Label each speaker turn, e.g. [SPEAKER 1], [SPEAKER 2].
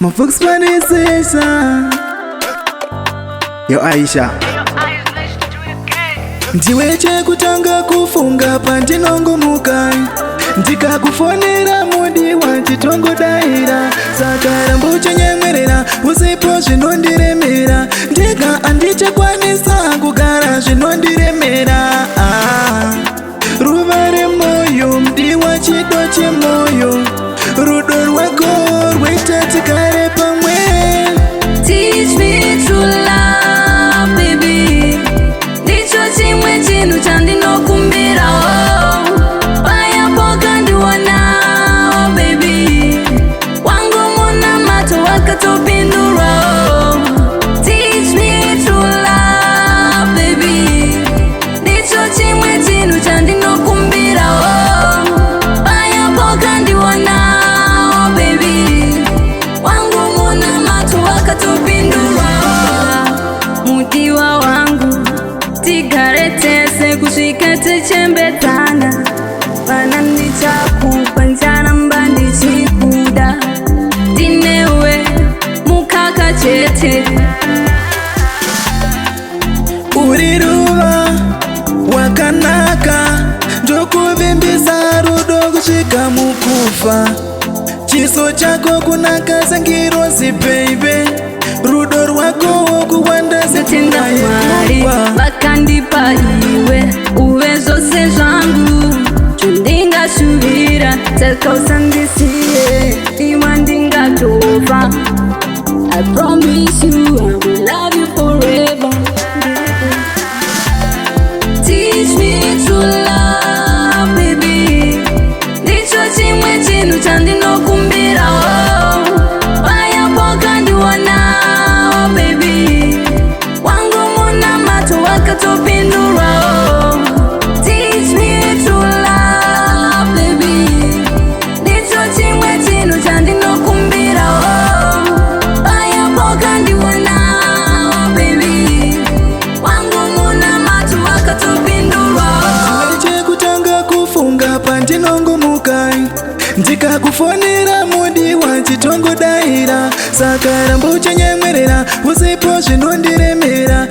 [SPEAKER 1] Mafox panisesa Yo Aisha ndiweche kutanga kufunga pandinongo mukai ndikakufonera mudi wachitongo daira saka rambucha nyemwerera usipo zvinondiremera ndega andichakwanisa kugara zvinondiremera ruva remoyo mudiwa chido chemoyo rudo rwako rweita tigare pamwe.
[SPEAKER 2] Teach me to love, baby. Ndicho chimwe chinhu chandinokumbira, paya pokandiwana, oh baby. Wangu muna mato wakatopindura. Teach me to love, baby. Ndicho chimwe chinhu chandinokumbira, paya pokandiwana, oh baby. Wangu muna mato wakatopindura. Mudiwa wangu tigare tese kusvika tichembetana, vana ndichakupa ncharamba ndichikuda, ndinewe mukaka chete.
[SPEAKER 1] Uri ruva wakanaka ndokuvimbisa rudo kusvika mukufa, chiso chako kunaka sengirozi baby, rudo rwako kuwanda
[SPEAKER 2] Ndatenda Mwari vakandipa iwe uve zvose zvangu, zvondingashuvira saka usandisiye iwa ndingatofa. I promise you I will love you forever. Teach me to love, baby. Ndicho chimwe chinhu chandinokumbira, paya pokandiwana, oh baby. Wangu muna mato wakatopindura. Teach me to love, baby. Ndicho chimwe chinhu chandinokumbira, paya pokandiwana, oh baby. Wangu muna mato wakatopindura.
[SPEAKER 1] chekutanga kufunga pandinongo mukai ndikakufonera mudi wachitongo daira saka rambucha nyemwerera usipo zvinondiremera.